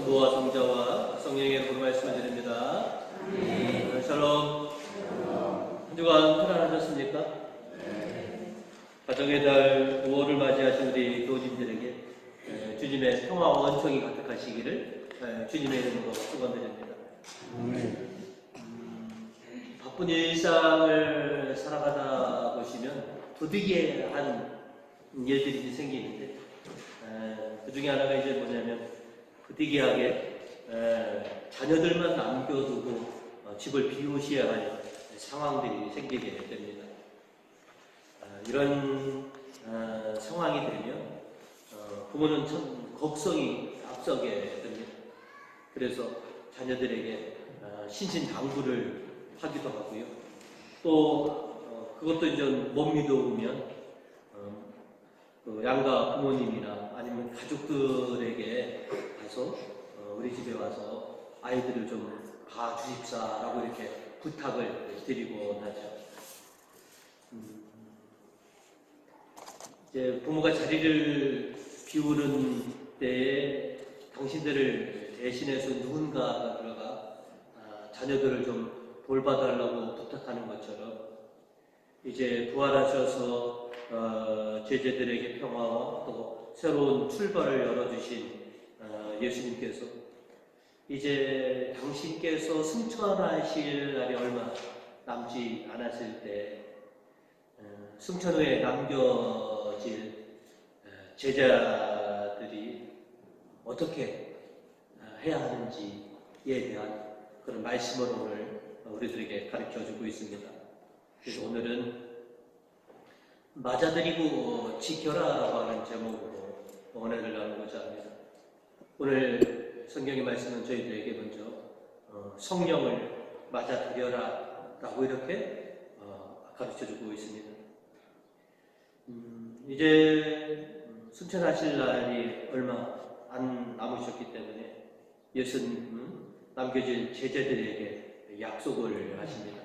성부와 성자와 성령의 이름으로 말씀을 드립니다. 샬롬. 한 주간 편안하셨습니까? 가정의 달 5월을 맞이하신 우리 교우님들에게 주님의 평화와 원총이 가득하시기를 주님의 이름으로 축원드립니다. 바쁜 일상을 살아가다 보시면 부득이한 일들이 생기는데 그 중에 하나가 이제 뭐냐면 부득이하게 자녀들만 남겨두고 집을 비우셔야 할 상황들이 생기게 됩니다. 이런 상황이 되면 부모는 참 걱정이 앞서게 됩니다. 그래서 자녀들에게 신신당부를 하기도 하고요. 또 그것도 이제 못 믿어오면 양가 부모님이나 아니면 가족들에게 가서 우리 집에 와서 아이들을 좀 봐주십사라고 이렇게 부탁을 드리곤 하죠. 이제 부모가 자리를 비우는 때에 당신들을 대신해서 누군가가 들어가 자녀들을 좀 돌봐달라고 부탁하는 것처럼 이제 부활하셔서 제자들에게 평화와 또 새로운 출발을 열어주신 예수님께서 이제 당신께서 승천하실 날이 얼마 남지 않았을 때 승천 후에 남겨질 제자들이 어떻게 해야 하는지에 대한 그런 말씀을 오늘 우리들에게 가르쳐주고 있습니다. 그래서 오늘은 맞아들이고 지켜라라고 하는 제목으로 언해를 나누고자 합니다. 오늘 성경의 말씀은 저희들에게 먼저 성령을 맞아들여라 라고 이렇게 가르쳐주고 있습니다. 이제 승천하실 날이 얼마 안 남으셨기 때문에 예수님은 남겨진 제자들에게 약속을 하십니다.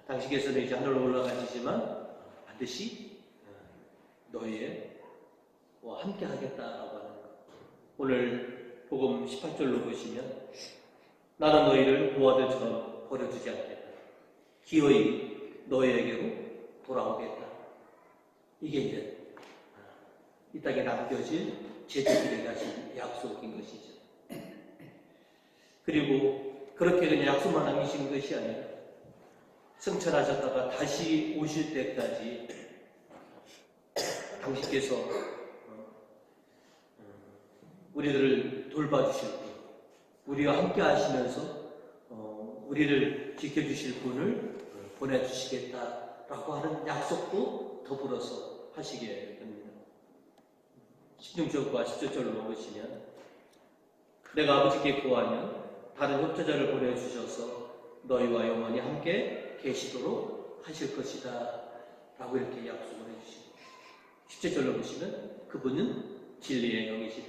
당신께서는 이제 하늘로 올라가시지만 반드시 너희와 함께 하겠다라고 하는 것. 오늘 복음 18절로 보시면 나는 너희를 고아들처럼 버려두지 않겠다. 기어이 너희에게로 돌아오겠다. 이게 이제 이 땅에 남겨질 제자들에게 하신 약속인 것이죠. 그리고 그렇게 그냥 약속만 남기신 것이 아니라 승천하셨다가 다시 오실 때까지 당신께서 우리들을 돌봐주실 분, 우리와 함께 하시면서 우리를 지켜주실 분을 보내주시겠다라고 하는 약속도 더불어서 하시게 됩니다. 16절과 17절로 보시면 내가 아버지께 구하면 다른 협조자를 보내주셔서 너희와 영원히 함께 계시도록 하실 것이다 라고 이렇게 약속을 해주시고 17절로 보시면 그분은 진리의 영이시다.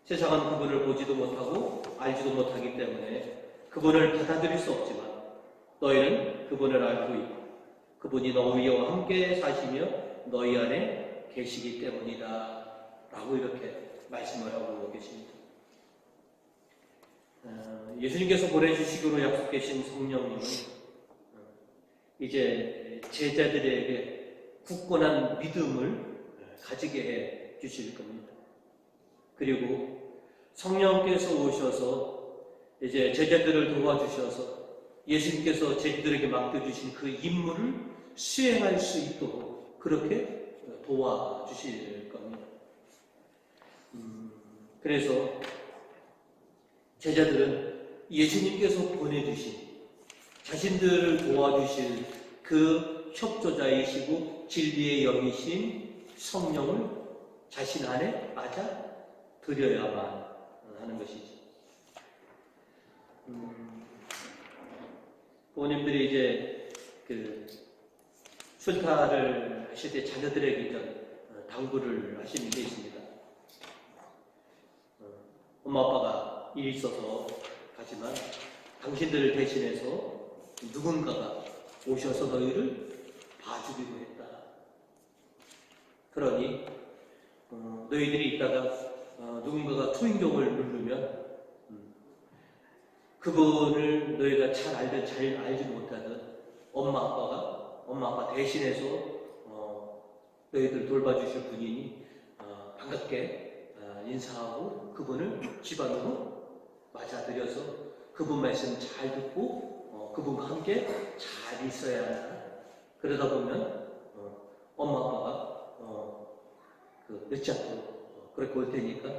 세상은 그분을 보지도 못하고 알지도 못하기 때문에 그분을 받아들일 수 없지만 너희는 그분을 알고 있고 그분이 너희와 함께 사시며 너희 안에 계시기 때문이다 라고 이렇게 말씀을 하고 계십니다. 예수님께서 보내주시기로 약속하신 성령님은 이제 제자들에게 굳건한 믿음을 가지게 해 주실 겁니다. 그리고 성령께서 오셔서 이제 제자들을 도와주셔서 예수님께서 제자들에게 맡겨주신 그 임무를 수행할 수 있도록 그렇게 도와주실 겁니다. 그래서 제자들은 예수님께서 보내주신 자신들을 도와주실 그 협조자이시고 진리의 영이신 성령을 자신 안에 맞아 들여야만 하는 것이죠. 부모님들이 이제 그 출타를 하실 때 자녀들에게 당부를 하시는 게 있습니다. 엄마 아빠가 일이 있어서 가지만 당신들을 대신해서 누군가가 오셔서 너희를 봐주기로 했다. 그러니 너희들이 있다가 누군가가 초인종을 누르면 그분을 너희가 잘 알든 잘 알지 못하든 엄마 아빠 대신해서 너희들 돌봐주실 분이니 반갑게 인사하고 그분을 집안으로 맞아들여서 그분 말씀 잘 듣고 그분과 함께 잘 있어야 한다. 그러다 보면 엄마 아빠가 늦지 않도록 그렇게 올 테니까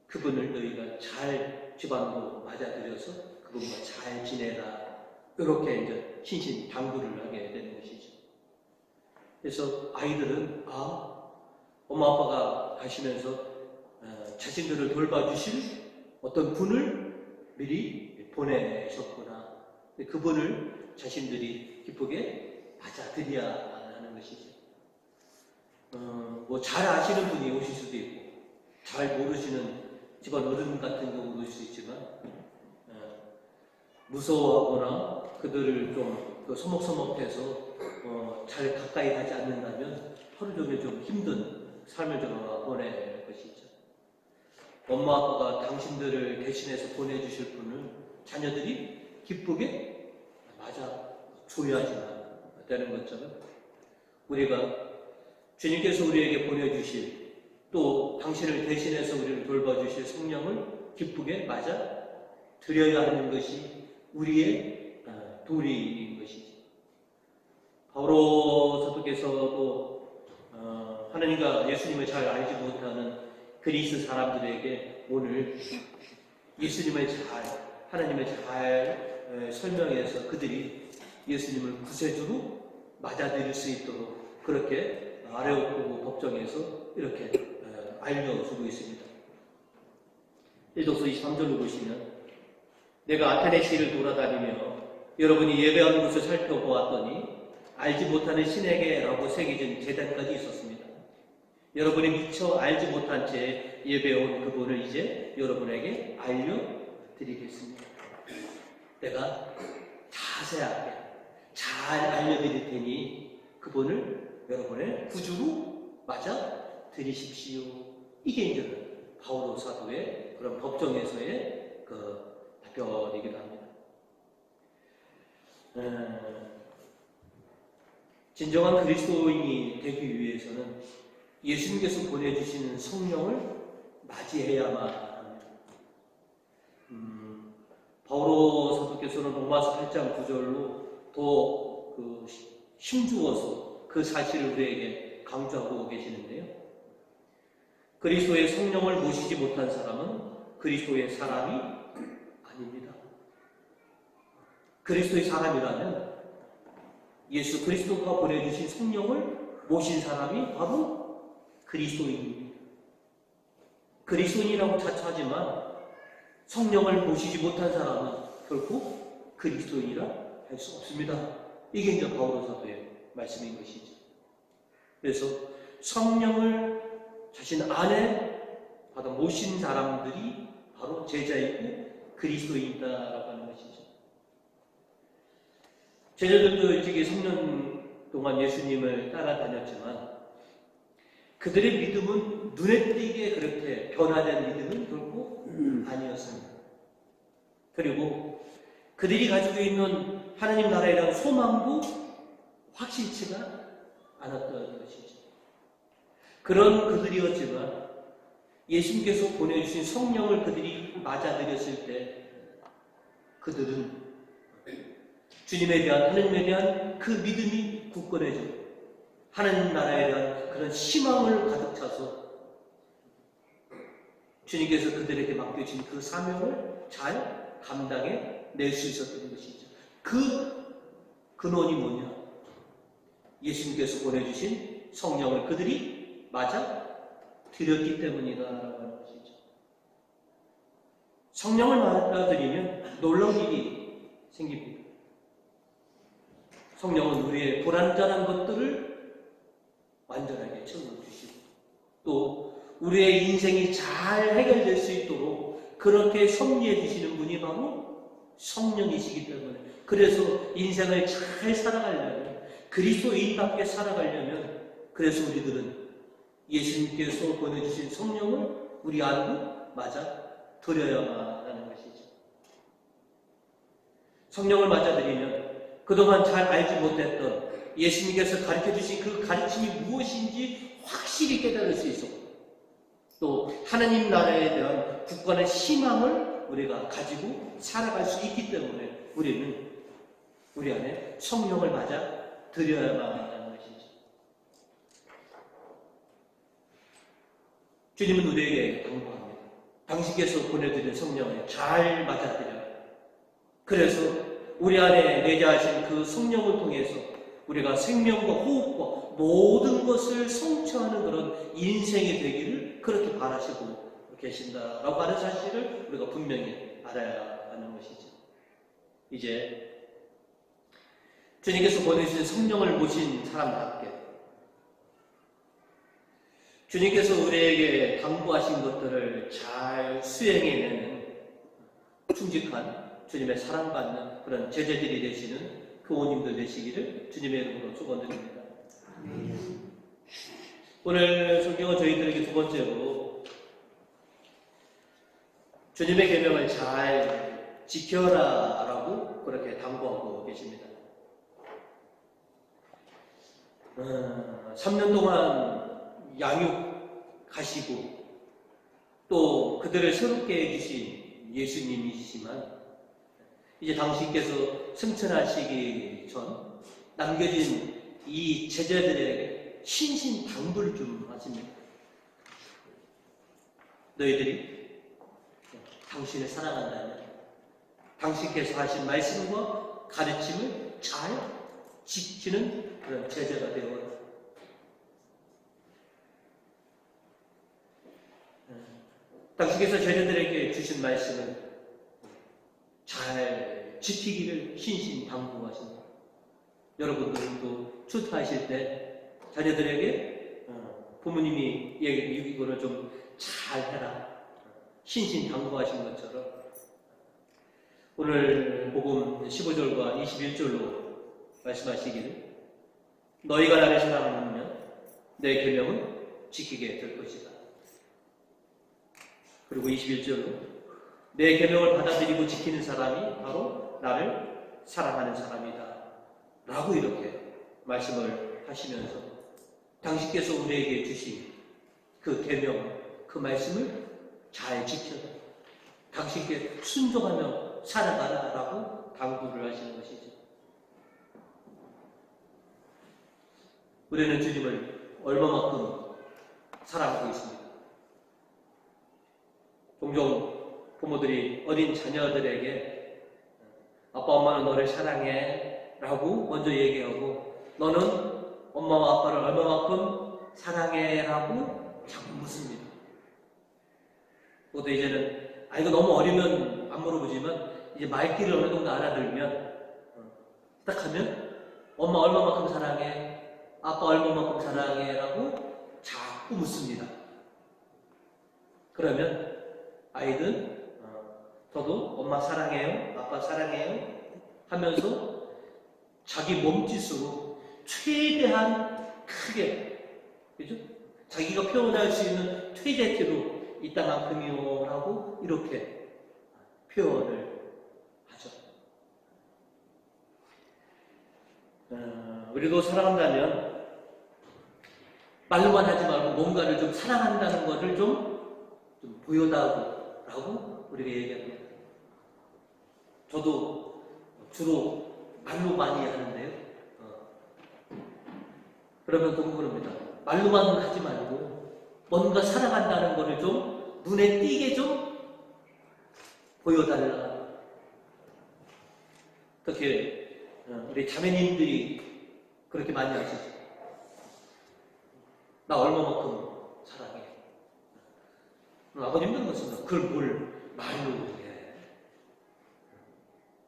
그분을 너희가 잘 집안으로 맞아들여서 그분과 잘 지내라. 이렇게 이제 신신 당부를 하게 되는 것이죠. 그래서 아이들은 엄마 아빠가 가시면서 자신들을 돌봐주실 어떤 분을 미리 보내셨구나. 그분을 자신들이 기쁘게 맞아들여야 하는 것이죠. 뭐 잘 아시는 분이 오실 수도 있고 잘 모르시는 집안 어른 같은 경우도 올 수 있지만 무서워하거나 그들을 좀 소먹소먹해서 잘 가까이 가지 않는다면 하루 종일 좀 힘든 삶을 좀 보낼 것이죠. 엄마 아빠가 당신들을 대신해서 보내주실 분을 자녀들이 기쁘게 맞아 줘야지만 되는 것처럼 우리가 주님께서 우리에게 보내주실 또 당신을 대신해서 우리를 돌봐주실 성령을 기쁘게 맞아 드려야 하는 것이 우리의 도리인 것이지. 바로 사도께서도 하나님과 예수님을 잘 알지 못하는 그리스 사람들에게 오늘 하나님을 잘 설명해서 그들이 예수님을 구세주로 맞아들일 수 있도록 그렇게 아레오포고 법정에서 이렇게 알려주고 있습니다. 1독서 23절을 보시면 내가 아테네시를 돌아다니며 여러분이 예배하는 곳을 살펴보았더니 알지 못하는 신에게라고 새겨진 제단까지 있었습니다. 여러분이 미처 알지 못한 채 예배해온 그분을 이제 여러분에게 알려드리겠습니다. 내가 자세하게 잘 알려드릴 테니 그분을 여러분의 구주로 맞아 드리십시오. 이게 이제 바오로 사도의 그런 법정에서의 답변이기도 합니다. 진정한 그리스도인이 되기 위해서는 예수님께서 보내주시는 성령을 맞이해야만 합니다. 바오로 사도께서는 로마서 8장 9절로 더 힘주어서 그 사실을 우리에게 강조하고 계시는데요. 그리스도의 성령을 모시지 못한 사람은 그리스도의 사람이 아닙니다. 그리스도의 사람이라면 예수 그리스도가 보내주신 성령을 모신 사람이 바로 그리스도인입니다. 그리스도인이라고 자처하지만 성령을 모시지 못한 사람은 결코 그리스도인이라 할 수 없습니다. 이게 이제 바오로 사도의 말씀인 것이죠. 그래서 성령을 자신 안에 받아 모신 사람들이 바로 제자이고 그리스도인이다라고 하는 것이죠. 제자들도 일찍이 3년 동안 예수님을 따라다녔지만 그들의 믿음은 눈에 띄게 그렇게 변화된 믿음은 결코 아니었습니다. 그리고 그들이 가지고 있는 하나님 나라에 대한 소망도 확실치가 않았던 것이죠. 그런 그들이었지만 예수님께서 보내주신 성령을 그들이 맞아들였을 때 그들은 주님에 대한 하나님에 대한 그 믿음이 굳건해지고 하나님 나라에 대한 그런 희망을 가득 차서 주님께서 그들에게 맡겨진 그 사명을 잘 감당해 낼 수 있었던 것이죠. 그 근원이 뭐냐? 예수님께서 보내주신 성령을 그들이 맞아 드렸기 때문이다라고 하는 것이죠. 성령을 맞아들이면 놀라운 일이 생깁니다. 성령은 우리의 불완전한 것들을 완전하게 채워주시고 또 우리의 인생이 잘 해결될 수 있도록 그렇게 섭리해 주시는 분이 바로 성령이시기 때문에 그래서 인생을 잘 살아가려면 그리스도인답게 살아가려면 그래서 우리들은 예수님께서 보내주신 성령을 우리 안으로 맞아 들여야만 하는 것이죠. 성령을 맞아들이면 그동안 잘 알지 못했던 예수님께서 가르쳐주신 그 가르침이 무엇인지 확실히 깨달을 수 있었고, 또 하나님 나라에 대한 굳건한 희망을 우리가 가지고 살아갈 수 있기 때문에 우리는 우리 안에 성령을 맞아 들여야만 한다는 것이죠. 주님은 우리에게 당부합니다. 당신께서 보내드린 성령을 잘 맞아들여라. 그래서 우리 안에 내재하신 그 성령을 통해서 우리가 생명과 호흡과 모든 것을 성취하는 그런 인생이 되기를 그렇게 바라시고 계신다라고 하는 사실을 우리가 분명히 알아야 하는 것이죠. 이제 주님께서 보내주신 성령을 모신 사람답게 주님께서 우리에게 당부하신 것들을 잘 수행해내는 충직한 주님의 사랑받는 그런 제자들이 되시는 교우님들 되시기를 주님의 이름으로 축원드립니다. 오늘 성경은 저희들에게 두 번째로 주님의 계명을 잘 지켜라 라고 그렇게 당부하고 계십니다. 3년 동안 양육하시고 또 그들을 새롭게 해주신 예수님이시지만 이제 당신께서 승천하시기 전 남겨진 이 제자들에게 신신당부를 좀 하십니다. 너희들이 당신을 사랑한다면 당신께서 하신 말씀과 가르침을 잘 지키는 그런 제자가 되어라. 당신께서 제자들에게 주신 말씀을 잘 지키기를 신신당부하십니다. 여러분들도 출타하실 때 자녀들에게 부모님이 이거를 좀 잘해라 신신당부하신 것처럼 오늘 복음 15절과 21절로 말씀하시기를 너희가 나를 사랑하면 내 계명은 지키게 될 것이다. 그리고 21절로 내 계명을 받아들이고 지키는 사람이 바로 나를 사랑하는 사람이다 라고 이렇게 말씀을 하시면서 당신께서 우리에게 주신 그 계명, 그 말씀을 잘 지켜라, 당신께 순종하며 살아가라 라고 당부를 하시는 것이죠. 우리는 주님을 얼마만큼 사랑하고 있습니다. 종종 부모들이 어린 자녀들에게 아빠 엄마는 너를 사랑해 라고 먼저 얘기하고 너는 엄마와 아빠를 얼마만큼 사랑해 라고 자꾸 묻습니다. 그것도 이제는 이거 너무 어리면 안 물어보지만 이제 말귀를 어느 정도 알아들면 딱 하면 엄마 얼마만큼 사랑해, 아빠 얼마만큼 사랑해 라고 자꾸 묻습니다. 그러면 아이들은 저도 엄마 사랑해요, 아빠 사랑해요 하면서 자기 몸짓으로 최대한 크게, 그죠? 자기가 표현할 수 있는 최대치로 이따만큼이요 라고 이렇게 표현을 하죠. 우리도 사랑한다면 말로만 하지 말고 뭔가를 좀 사랑한다는 것을 좀 보여달라고 라고 우리가 얘기합니다. 저도 주로 말로 많이 하는데요. 그러면 그럽니다. 말로만 하지 말고 뭔가 사랑한다는 것을 좀 눈에 띄게 좀 보여달라. 그렇게 우리 자매님들이 그렇게 많이 하시죠. 나 얼마만큼 사랑해. 아버님도 그렇습니다. 그걸 뭘 말로 해.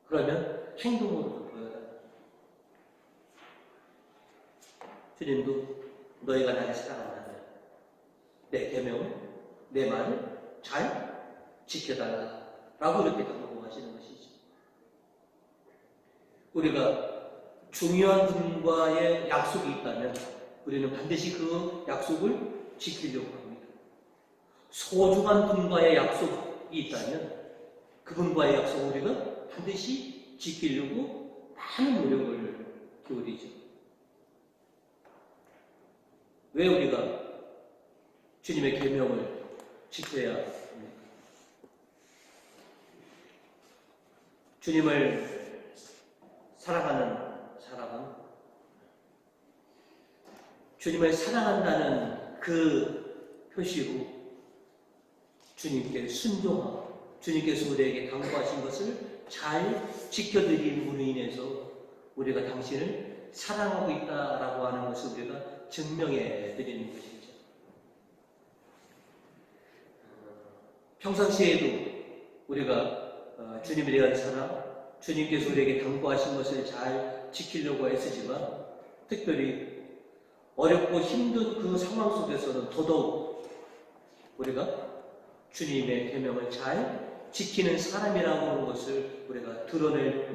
그러면 행동으로 보여라. 주님도 너희가 나를 사랑한다면 내 계명, 내 말을 잘 지켜달라 라고 이렇게 당부하시는 것이죠. 우리가 중요한 분과의 약속이 있다면 우리는 반드시 그 약속을 지키려고 합니다. 소중한 분과의 약속이 있다면 그분과의 약속을 우리가 반드시 지키려고 많은 노력을 기울이죠. 왜 우리가 주님의 계명을 지켜야 합니까? 주님을 사랑하는 사람은 주님을 사랑한다는 그 표시로 주님께 순종하고 주님께서 우리에게 당부하신 것을 잘 지켜드림으로 인해서 우리가 당신을 사랑하고 있다라고 하는 것을 우리가 증명해 드리는 것이죠. 평상시에도 우리가 주님에 대한 사랑, 주님께서 우리에게 당부하신 것을 잘 지키려고 애쓰지만 특별히 어렵고 힘든 그 상황 속에서는 더더욱 우리가 주님의 계명을 잘 지키는 사람이라고 하는 것을 우리가 드러내고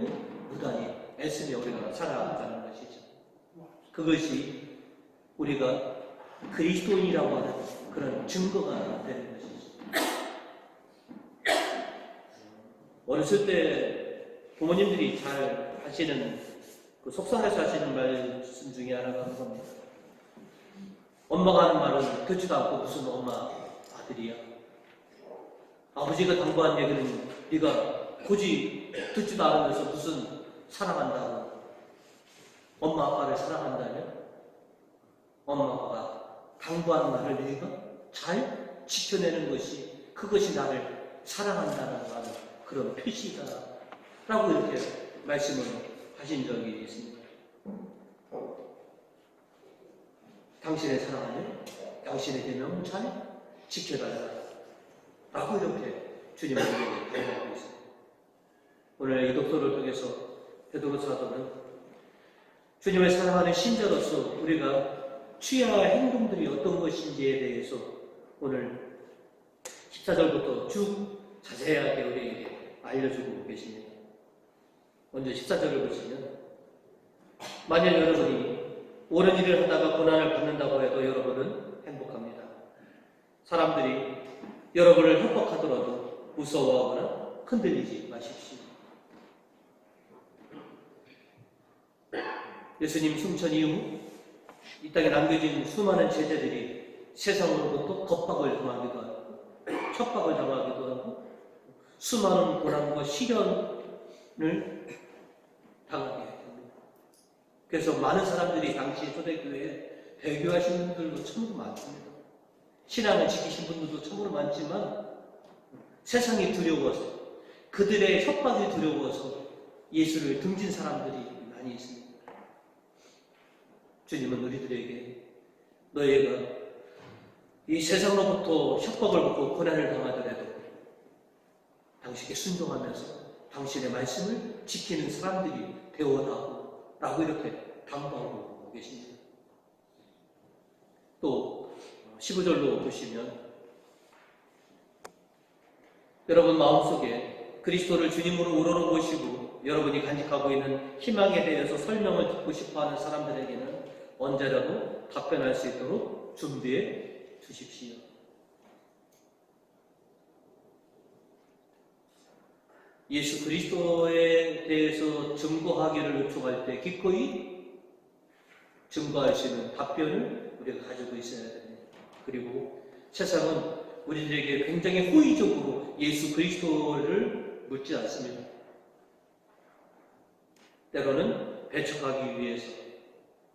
무단히 애쓰며 우리가 살아가는 것이죠. 그것이 우리가 그리스도인이라고 하는 그런 증거가 되는 것이죠. 어렸을 때 부모님들이 잘 하시는 그 속상해서 하시는 말씀 중에 하나가 그겁니다. 엄마가 하는 말은 듣지도 않고 무슨 엄마 아들이야. 아버지가 당부한 얘기는 네가 굳이 듣지도 않으면서 무슨 사랑한다고. 엄마 아빠를 사랑한다면 엄마 아빠가 당부하는 말을 네가 잘 지켜내는 것이 그것이 나를 사랑한다는 그런 표시다라고 이렇게 말씀을 하신 적이 있습니다. 당신의 사랑을 당신의 계명을 잘 지켜달라 라고 이렇게 주님의 우리에게 배워하고 있습니다. 오늘 이 독서를 통해서 베드로 사도는 주님을 사랑하는 신자로서 우리가 취해야 할 행동들이 어떤 것인지에 대해서 오늘 14절부터 쭉 자세하게 우리에게 알려주고 계십니다. 먼저 14절을 보시면 만일 여러분이 옳은 일을 하다가 고난을 받는다고 해도 여러분은 행복합니다. 사람들이 여러분을 협박하더라도 무서워하거나 흔들리지 마십시오. 예수님 승천 이후 이 땅에 남겨진 수많은 제자들이 세상으로부터 겁박을 당하기도 하고 협박을 당하기도 하고 수많은 고난과 시련을 당하게 됩니다. 그래서 많은 사람들이 당시 초대교회에 배교하신 분들도 참으로 많습니다. 신앙을 지키신 분들도 참으로 많지만 세상이 두려워서 그들의 협박이 두려워서 예수를 등진 사람들이 많이 있습니다. 주님은 우리들에게 너희가 이 세상으로부터 협박을 받고 고난을 당하더라도 당신께 순종하면서 당신의 말씀을 지키는 사람들이 되어라고 라고 이렇게 당부하고 계십니다. 또 15절로 보시면 여러분 마음속에 그리스도를 주님으로 우러러보시고 여러분이 간직하고 있는 희망에 대해서 설명을 듣고 싶어하는 사람들에게는 언제라도 답변할 수 있도록 준비해 주십시오. 예수 그리스도에 대해서 증거하기를 요청할 때 기꺼이 증거할 수 있는 답변을 우리가 가지고 있어야 됩니다. 그리고 세상은 우리들에게 굉장히 호의적으로 예수 그리스도를 묻지 않습니다. 때로는 배척하기 위해서,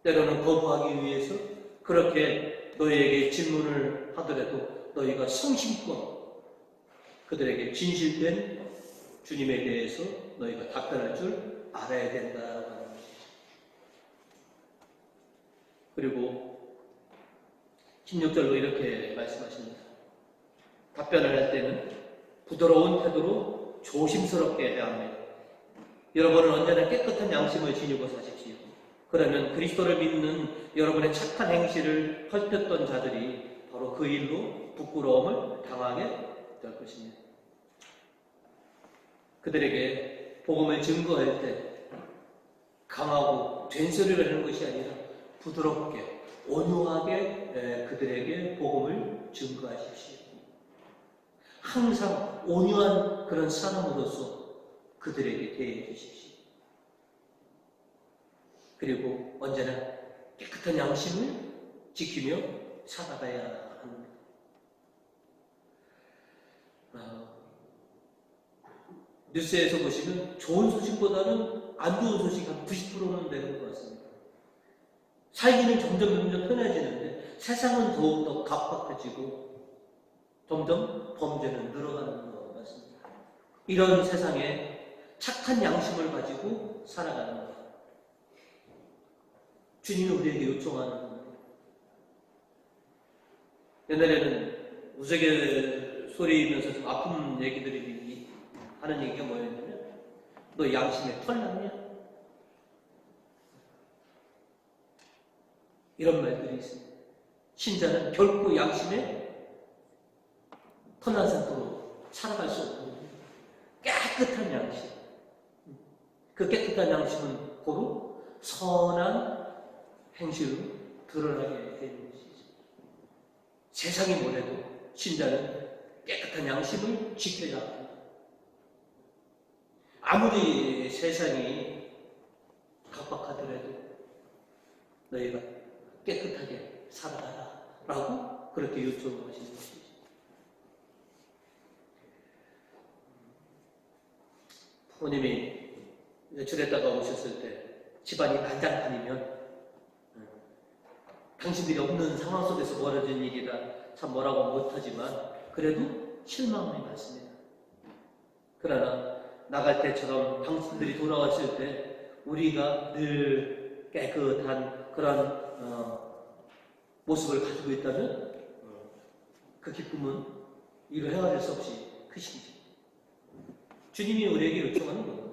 때로는 거부하기 위해서 그렇게 너희에게 질문을 하더라도 너희가 성심껏 그들에게 진실된 주님에 대해서 너희가 답변할 줄 알아야 된다고 하는 것이죠. 그리고 16절로 이렇게 말씀하십니다. 답변을 할 때는 부드러운 태도로 조심스럽게 해야 합니다. 여러분은 언제나 깨끗한 양심을 지니고 사십시오. 그러면 그리스도를 믿는 여러분의 착한 행실을 헐뜯던 자들이 바로 그 일로 부끄러움을 당하게 될 것입니다. 그들에게 복음을 증거할 때 강하고 된소리를 하는 것이 아니라 부드럽게 온유하게 그들에게 복음을 증거하십시오. 항상 온유한 그런 사람으로서 그들에게 대해 주십시오. 그리고 언제나 깨끗한 양심을 지키며 살아가야 합니다. 뉴스에서 보시면 좋은 소식보다는 안 좋은 소식이 한 90%는 되는 것 같습니다. 살기는 점점 편해지는데 세상은 더욱더 각박해지고 점점 범죄는 늘어가는 것 같습니다. 이런 세상에 착한 양심을 가지고 살아가는 것. 주님이 우리에게 요청하는 겁니다. 옛날에는 우스갯 소리면서 좀 아픈 얘기들이 하는 얘기가 뭐였냐면, 너 양심에 털 났냐? 이런 말들이 있습니다. 신자는 결코 양심에 털난 상태로 살아갈 수 없는 깨끗한 양심. 그 깨끗한 양심은 고로 선한 행실로 드러나게 되는 것이죠. 세상이 뭐래도 신자는 깨끗한 양심을 지켜야 합니다. 아무리 세상이 각박하더라도 너희가 깨끗하게 살아가라 라고 그렇게 요청하시는 것이죠. 부모님이 외출했다가 오셨을 때 집안이 난장판이면 당신들이 없는 상황 속에서 벌어진 일이라 참 뭐라고 못하지만 그래도 실망이 많습니다. 그러나 나갈 때처럼 당신들이 돌아왔을 때 우리가 늘 깨끗한 그런 모습을 가지고 있다면 그 기쁨은 이루 헤아릴 수 없이 크시죠. 주님이 우리에게 요청하는 겁니다.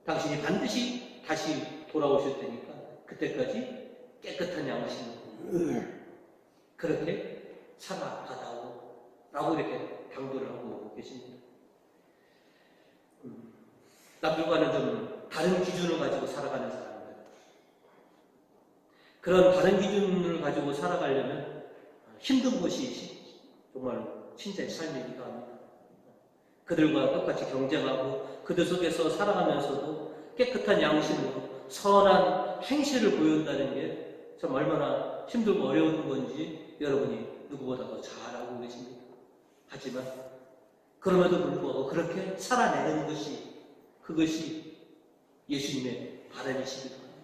당신이 반드시 다시 돌아오실 테니까 그때까지 깨끗한 양심으로 그렇게 살아가다오 라고 이렇게 당부를 하고 계십니다. 남들과는 좀 다른 기준을 가지고 살아가는 사람들, 그런 다른 기준을 가지고 살아가려면 힘든 것이 정말 신자의 삶이기도 합니다. 그들과 똑같이 경쟁하고 그들 속에서 살아가면서도 깨끗한 양심으로 선한 행실을 보여준다는 게 참 얼마나 힘들고 어려운 건지 여러분이 누구보다 더 잘 알고 계십니다. 하지만 그럼에도 불구하고 그렇게 살아내는 그것이 예수님의 바람이시기도 합니다.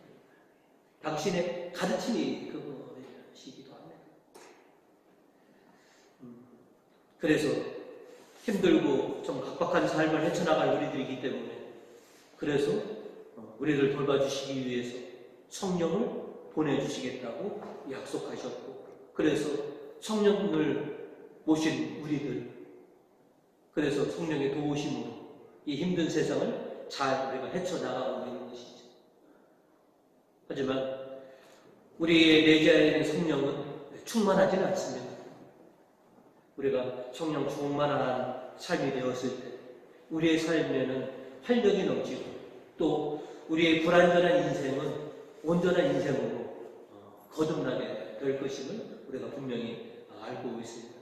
당신의 가르침이 그것이기도 합니다. 그래서 힘들고 좀 각박한 삶을 헤쳐나갈 우리들이기 때문에 그래서 우리를 돌봐주시기 위해서 성령을 보내주시겠다고 약속하셨고 그래서 성령을 모신 우리들 그래서 성령의 도우심으로 이 힘든 세상을 잘 우리가 헤쳐나가고 있는 것이죠. 하지만 우리의 내재에 있는 성령은 충만하지는 않습니다. 우리가 성령 충만한 삶이 되었을 때 우리의 삶에는 활력이 넘치고 또 우리의 불완전한 인생은 온전한 인생으로 거듭나게 될 것임을 우리가 분명히 알고 있습니다.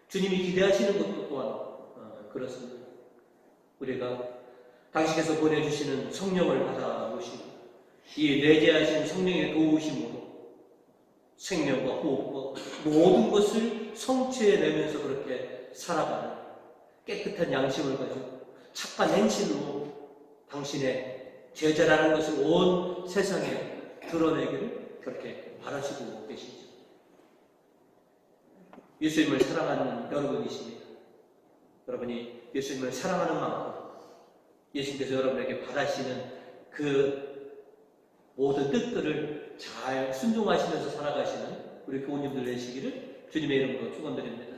주님이 기대하시는 것도 또한 그렇습니다. 우리가 당신께서 보내주시는 성령을 받아보시고 이 내재하신 성령의 도우심으로 생명과 호흡과 모든 것을 성취해내면서 그렇게 살아가는 깨끗한 양심을 가지고 착한 행실로 당신의 제자라는 것을 온 세상에 드러내기를 그렇게 바라시고 계시죠. 예수님을 사랑하는 여러분이십니다. 여러분이 예수님을 사랑하는 만큼 예수님께서 여러분에게 바라시는 그 모든 뜻들을 잘 순종하시면서 살아가시는 우리 교우님들 되시기를 주님의 이름으로 축원드립니다.